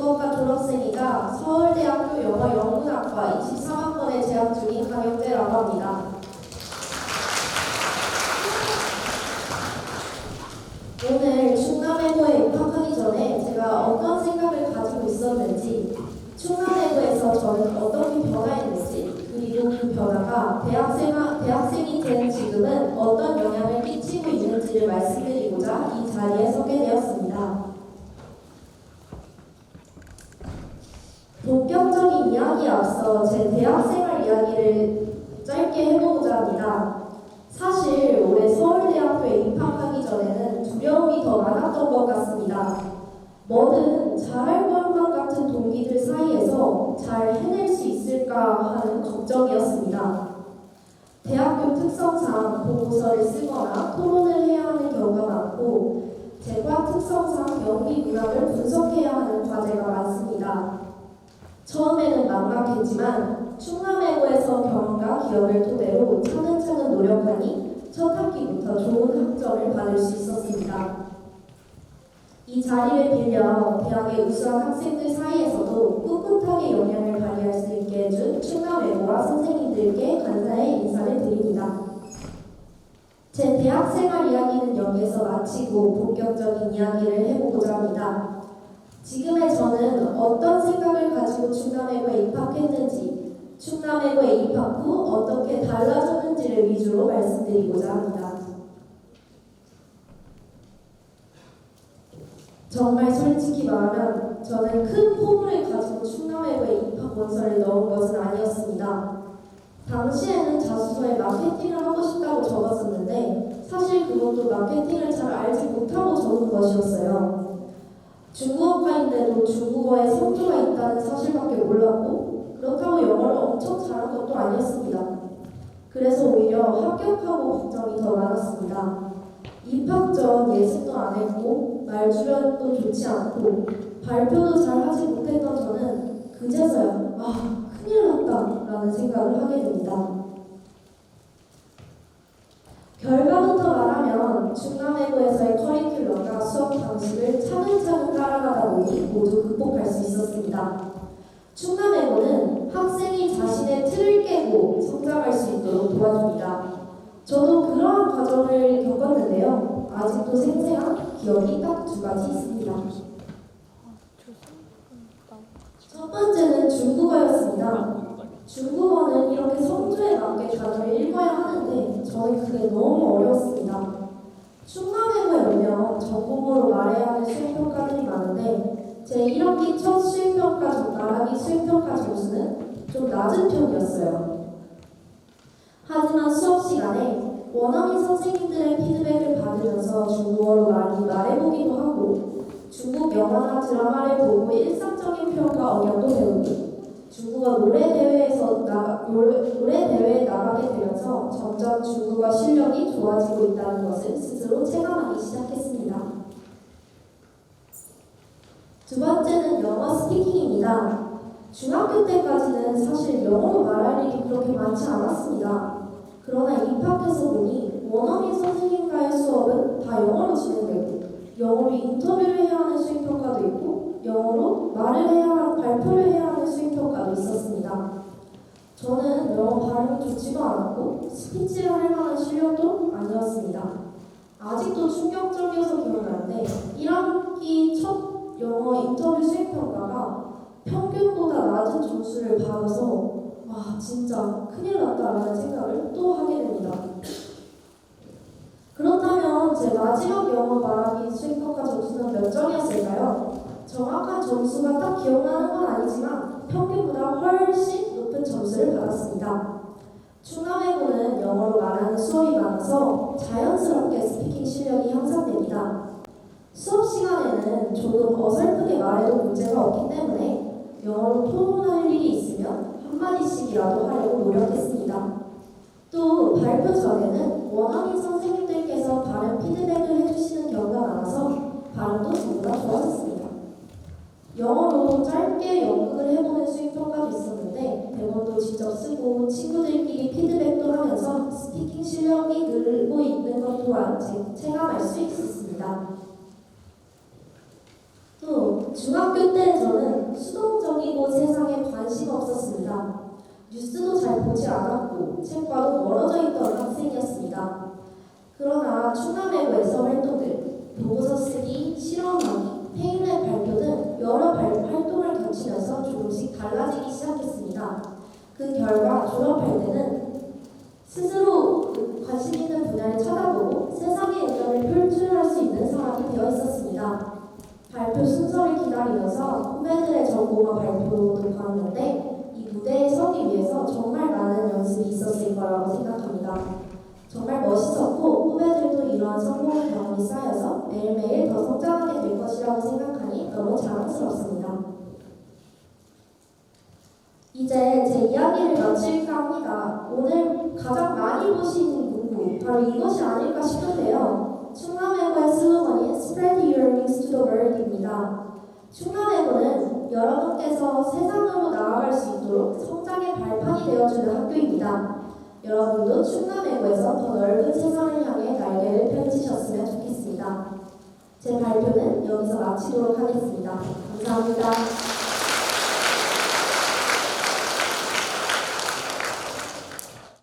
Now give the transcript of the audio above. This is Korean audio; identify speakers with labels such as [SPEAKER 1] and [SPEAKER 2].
[SPEAKER 1] 중국어과 졸업생이자 서울대학교 영어영문학과 23학번에 재학 중인 강영재라고 합니다. 오늘 충남외고에 입학하기 전에 제가 어떤 생각을 가지고 있었는지, 충남외고에서 저는 어떻게 변화했는지, 그리고 그 변화가 대학생이 된 지금은 어떤 영향을 끼치고 있는지를 말씀드리고자 이 자리에 서게 되었습니다. 본격적인 이야기에 앞서 제 대학생활 이야기를 짧게 해보고자 합니다. 사실 올해 서울대학교에 입학하기 전에는 두려움이 더 많았던 것 같습니다. 뭐든 잘할 것만 같은 동기들 사이에서 잘 해낼 수 있을까 하는 걱정이었습니다. 대학교 특성상 보고서를 쓰거나 토론을 해야 하는 경우가 많고, 제과 특성상 영미 문학을 분석해야 하는 과제가 많습니다. 처음에는 막막했지만 충남외고에서 경험과 기억을 토대로 차근차근 노력하니 첫 학기부터 좋은 학점을 받을 수 있었습니다. 이 자리를 빌려 대학의 우수한 학생들 사이에서도 꿋꿋하게 역량을 발휘할 수 있게 해준 충남외고와 선생님들께 감사의 인사를 드립니다. 제 대학생활 이야기는 여기에서 마치고 본격적인 이야기를 해보고자 합니다. 지금의 저는 어떤 생각을 가지고 충남외고에 입학했는지, 충남외고에 입학 후 어떻게 달라졌는지를 위주로 말씀드리고자 합니다. 정말 솔직히 말하면 저는 큰 포부를 가지고 충남외고에 입학 원서를 넣은 것은 아니었습니다. 당시에는 자소서에 마케팅을 하고 싶다고 적었었는데 사실 그것도 마케팅을 잘 알지 못하고 적은 것이었어요. 중국어과인데도 중국어에 성조가 있다는 사실밖에 몰랐고, 그렇다고 영어를 엄청 잘한 것도 아니었습니다. 그래서 오히려 합격하고 걱정이 더 많았습니다. 입학 전 예습도 안 했고 말주변도 좋지 않고 발표도 잘 하지 못했던 저는 그제서야 큰일 났다 라는 생각을 하게 됩니다. 결과부터 말하면 충남외고에서의 커리큘럼과 수업 방식을 차근차근 따라가다 보니 모두 극복할 수 있었습니다. 충남외고는 학생이 자신의 틀을 깨고 성장할 수 있도록 도와줍니다. 저도 그러한 과정을 겪었는데요. 아직도 생생한 기억이 딱 두 가지 있습니다. 첫 번째는 중국어였습니다. 중국어는 이렇게 성조에 맞게 단어를 읽어야 하는데 저는 그게 너무 어려웠습니다. 충남외고에 오면 전공으로 말해야 하는 수행평가들이 많은데 제 1학기 첫 수행평가 말하기 수행평가 점수는 좀 낮은 편이었어요. 하지만 수업 시간에 원어민 선생님들의 피드백을 받으면서 중국어로 많이 말해보기도 하고, 중국 영화나 드라마를 보고 일상적인 표현과 억양도 배우고, 중국어 노래 대회에 나가게 되면서 점점 중국어 실력이 좋아지고 있다는 것을 스스로 체감하기 시작했습니다. 두 번째는 영어 스피킹입니다. 중학교 때까지는 사실 영어로 말할 일이 그렇게 많지 않았습니다. 그러나 입학해서 보니 원어민 선생님과의 수업은 다 영어로 진행되고, 영어로 인터뷰를 해야 하는 수행평가도 있고, 영어로 발표를 해야 하는 수행평가도 있었습니다. 저는 영어 발음이 좋지도 않았고 스피치를 할 만한 실력도 아니었습니다. 아직도 충격적이어서 기억나는데 1학기 첫 영어 인터뷰 수행평가가 평균보다 낮은 점수를 받아서 진짜 큰일 났다라는 생각을 또 하게 됩니다. 그렇다면 제 마지막 영어 말하기 수행평가 점수는 몇 점이었을까요? 정확한 점수가 딱 기억나는 건 아니지만 평균보다 훨씬 높은 점수를 받았습니다. 충남외고는 영어로 말하는 수업이 많아서 자연스럽게 스피킹 실력이 향상됩니다. 수업 시간에는 조금 어설프게 말해도 문제가 없기 때문에 영어로 토론할 일이 있으면 한마디씩이라도 하려고 노력했습니다. 또 발표 전에는 원어민 선생님들께서 발음 피드백을 해주시는 경우가 많아서 발음도 저보다 좋아졌습니다. 영어로 짧게 연극을 해보는 수행평가도 있었는데 대본도 직접 쓰고 친구들끼리 피드백도 하면서 스피킹 실력이 늘고 있는 것 또한 체감할 수 있었습니다. 또 중학교 때 저는 뉴스도 잘 보지 않았고 책과도 멀어져 있던 학생이었습니다. 그러나 충남외고에서 활동들, 보고서 쓰기, 실험하기, 페인랩 발표 등 여러 활동을 겹치면서 조금씩 달라지기 시작했습니다. 그 결과 졸업할 때는 스스로 관심 있는 분야를 찾아보고 세상의 의견을 표출할 수 있는 사람이 되어 있었습니다. 발표 순서를 기다리면서 후배들의 전공과 발표도 봤는데 이 무대에 서기 위해서 정말 많은 연습이 있었을 거라고 생각합니다. 정말 멋있었고 후배들도 이러한 성공 경험이 쌓여서 매일매일 더 성장하게 될 것이라고 생각하니 너무 자랑스럽습니다. 이제 제 이야기를 마칠까 합니다. 오늘 가장 많이 보신 문구 바로 이것이 아닐까 싶은데요. 충남외고의 슬로건인 Spread your wings to the world입니다. 충남외고는 여러분께서 세상으로 나아갈 수 있도록 성장의 발판이 되어주는 학교입니다. 여러분도 충남외고에서 더 넓은 세상을 향해 날개를 펼치셨으면 좋겠습니다. 제 발표는 여기서 마치도록 하겠습니다. 감사합니다.